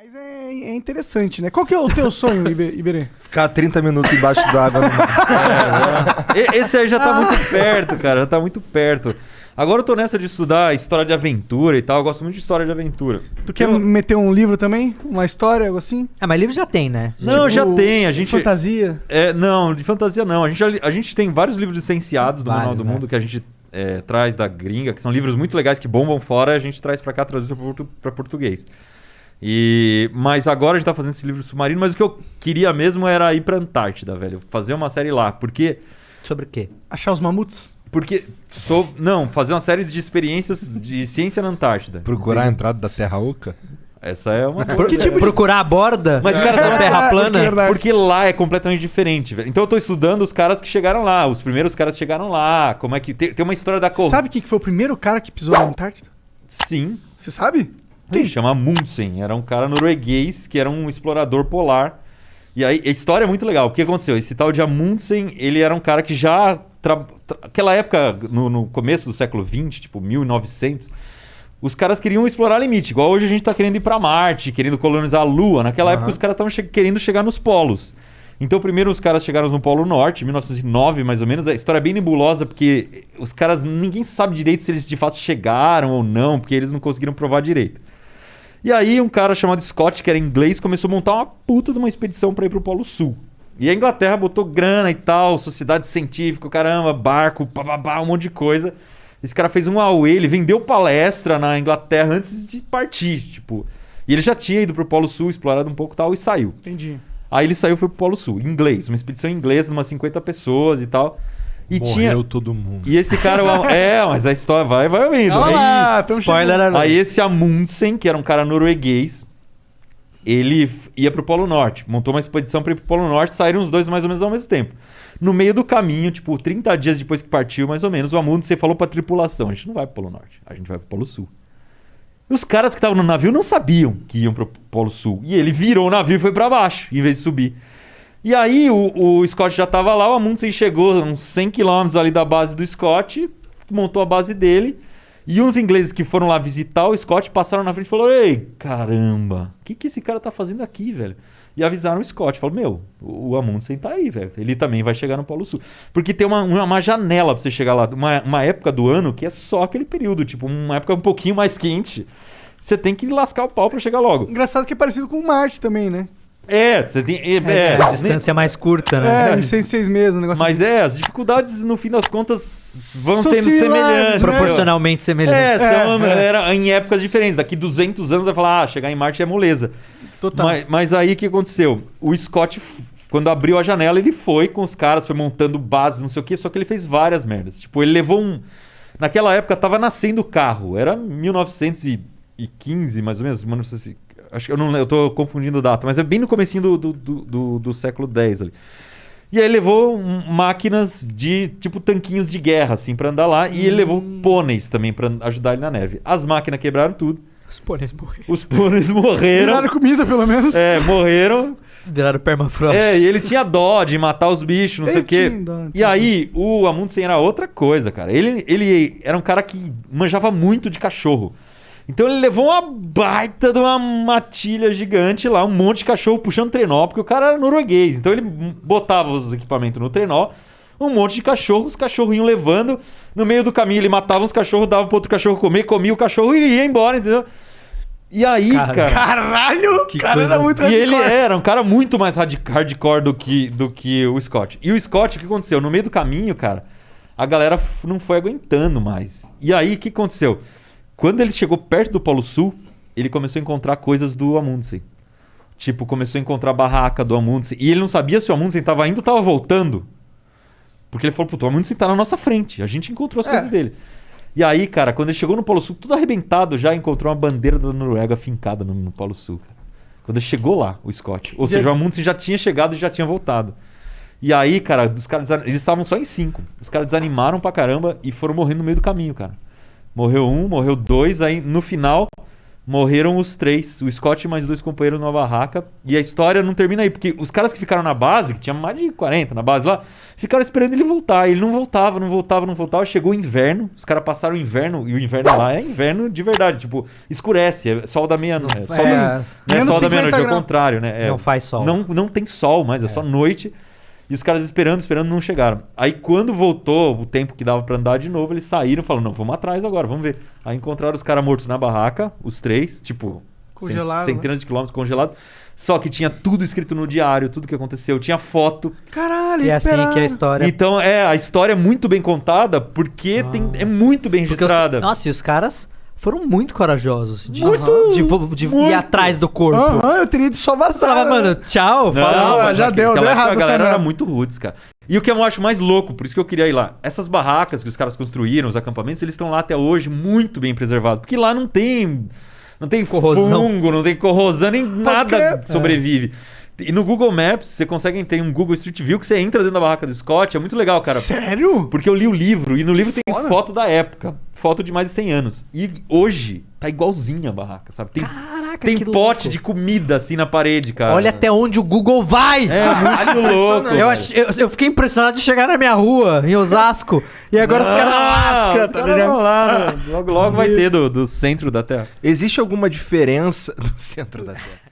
Mas é interessante, né? Qual que é o teu sonho, Iberê? Ficar 30 minutos embaixo d'água. Esse aí já tá muito perto, cara. Já tá muito perto. Agora eu tô nessa de estudar história de aventura e tal. Eu gosto muito de história de aventura. Tu quer meter um livro também? Uma história, algo assim? Ah, mas livro já tem, né? Não, já tem. A gente... Fantasia? Não, de fantasia não. A gente tem vários livros licenciados do Manual do Mundo que a gente traz da gringa, que são livros muito legais que bombam fora, a gente traz pra cá, traduzido pra português. Mas agora a gente tá fazendo esse livro submarino, mas o que eu queria mesmo era ir pra Antártida, velho. Fazer uma série lá, porque... Sobre o quê? Achar os mamutos? Porque... fazer uma série de experiências de ciência na Antártida. Procurar a entrada da Terra Oca? Essa é uma... Procurar a borda? Mas, cara, da Terra plana? Porque lá é completamente diferente, velho. Então eu tô estudando os caras que chegaram lá. Os primeiros caras que chegaram lá. Como é que... Tem uma história da... Sabe quem que foi o primeiro cara que pisou na Antártida? Sim. Você sabe? Sim. Chama Amundsen. Era um cara norueguês que era um explorador polar. E aí, a história é muito legal. O que aconteceu? Esse tal de Amundsen, ele era um cara que já... Aquela época, no começo do século XX, tipo 1900, os caras queriam explorar limite. Igual hoje a gente tá querendo ir pra Marte, querendo colonizar a Lua. Naquela época os caras estavam querendo chegar nos polos. Então primeiro os caras chegaram no Polo Norte, em 1909 mais ou menos. A história é bem nebulosa, porque os caras... Ninguém sabe direito se eles de fato chegaram ou não, porque eles não conseguiram provar direito. E aí um cara chamado Scott, que era inglês, começou a montar uma puta de uma expedição pra ir pro Polo Sul. E a Inglaterra botou grana e tal, sociedade científica, caramba, barco, bababá, um monte de coisa. Esse cara fez um auê, ele vendeu palestra na Inglaterra antes de partir, tipo. E ele já tinha ido pro Polo Sul, explorado um pouco e tal, e saiu. Entendi. Aí ele saiu e foi pro Polo Sul, em inglês, uma expedição inglesa, umas 50 pessoas e tal. E Morreu todo mundo. E esse cara... mas a história vai ouvindo. Spoiler alert. Aí esse Amundsen, que era um cara norueguês, ele ia pro Polo Norte. Montou uma expedição pra ir pro Polo Norte, saíram os dois mais ou menos ao mesmo tempo. No meio do caminho, tipo, 30 dias depois que partiu, mais ou menos, o Amundsen falou pra tripulação: a gente não vai pro Polo Norte, a gente vai pro Polo Sul. E os caras que estavam no navio não sabiam que iam pro Polo Sul. E ele virou o navio e foi pra baixo, em vez de subir. E aí o Scott já tava lá, o Amundsen chegou uns 100 km ali da base do Scott, montou a base dele. E uns ingleses que foram lá visitar o Scott passaram na frente e falaram: ei, caramba, o que esse cara tá fazendo aqui, velho? E avisaram o Scott, falaram: o Amundsen tá aí, velho. Ele também vai chegar no Polo Sul. Porque tem uma janela pra você chegar lá, uma época do ano que é só aquele período, tipo, uma época um pouquinho mais quente. Você tem que lascar o pau pra chegar logo. Engraçado que é parecido com Marte também, né? Você tem... a distância é mais curta, né? Em 6 meses, um negócio Mas assim. as dificuldades, no fim das contas, vão São sendo similares, semelhantes. Proporcionalmente semelhantes. Era em épocas diferentes. Daqui 200 anos vai falar: chegar em Marte é moleza. Total. Mas aí o que aconteceu? O Scott, quando abriu a janela, ele foi com os caras, foi montando bases, não sei o quê, só que ele fez várias merdas. Tipo, ele levou Naquela época tava nascendo o carro. Era 1915, mais ou menos. Acho que eu tô confundindo data, mas é bem no comecinho do século X ali. E aí levou máquinas de, tipo, tanquinhos de guerra, assim, pra andar lá. E ele levou pôneis também pra ajudar ele na neve. As máquinas quebraram tudo. Os pôneis morreram. Os pôneis morreram. Viraram comida, pelo menos. Morreram. Viraram permafrost. E ele tinha dó de matar os bichos, não sei o quê. E aí, o Amundsen era outra coisa, cara. Ele era um cara que manjava muito de cachorro. Então ele levou uma baita de uma matilha gigante lá, um monte de cachorro puxando trenó, porque o cara era norueguês. Então ele botava os equipamentos no trenó, um monte de cachorro, os cachorros iam levando. No meio do caminho ele matava os cachorros, dava pro outro cachorro comer, comia o cachorro e ia embora, entendeu? E aí, cara... Caralho! Que cara coisa... era muito E hardcore. ele era um cara muito mais hardcore do que o Scott. E o Scott, o que aconteceu? No meio do caminho, cara, a galera não foi aguentando mais. E aí, o que aconteceu? Quando ele chegou perto do Polo Sul, ele começou a encontrar coisas do Amundsen. Tipo, começou a encontrar a barraca do Amundsen. E ele não sabia se o Amundsen tava indo ou tava voltando. Porque ele falou: puto, o Amundsen tá na nossa frente. A gente encontrou as coisas dele. E aí, cara, quando ele chegou no Polo Sul, tudo arrebentado, já encontrou uma bandeira da Noruega fincada no Polo Sul. Cara. Quando ele chegou lá, o Scott. Ou seja, o Amundsen já tinha chegado e já tinha voltado. E aí, cara, eles estavam só em 5. Os caras desanimaram pra caramba e foram morrendo no meio do caminho, cara. Morreu um, morreu 2, aí no final Morreram os 3, o Scott e mais 2 companheiros numa barraca. E a história não termina aí, porque os caras que ficaram na base, que tinha mais de 40 na base lá, ficaram esperando ele voltar. Ele não voltava. Chegou o inverno, os caras passaram o inverno, e o inverno lá é inverno de verdade. Tipo, escurece, é sol da meia-noite. Não é Menos sol da 50 meia-noite, é o graus. contrário, né? Não faz sol. Não tem sol mais, é só noite. E os caras esperando, não chegaram. Aí quando voltou o tempo que dava pra andar de novo, eles saíram e falaram, não, vamos atrás agora, vamos ver. Aí encontraram os caras mortos na barraca, os 3, tipo... Congelado, centenas de quilômetros congelados. Só que tinha tudo escrito no diário, tudo que aconteceu. Tinha foto. Caralho, E é assim que a história... Então, a história é muito bem contada porque é muito bem Porque registrada. Nossa, e os caras foram muito corajosos de ir muito. atrás do corpo. Aham, eu teria ido só Você vazar. falava, mano, tchau. Não, falou. mas já deu naquela época errado A essa galera era merda. muito roots, cara. E o que eu acho mais louco, por isso que eu queria ir lá, essas barracas que os caras construíram, os acampamentos, eles estão lá até hoje muito bem preservados. Porque lá não tem Corrosão. fungo, não tem corrosão, nem nada quê? sobrevive. E no Google Maps, você consegue ter um Google Street View que você entra dentro da barraca do Scott, é muito legal, cara. Sério? Porque eu li o livro, e no livro tem foda. foto da época, foto de mais de 100 anos. E hoje tá igualzinha a barraca, sabe? Caraca, Tem que pote louco. de comida assim na parede, cara. Olha até onde o Google vai. É muito louco. Eu fiquei impressionado de chegar na minha rua, em Osasco, e agora os caras... Lasca, os tá caras ligado? vão lá, né? Logo vai ter do centro da Terra. Existe alguma diferença do centro da Terra?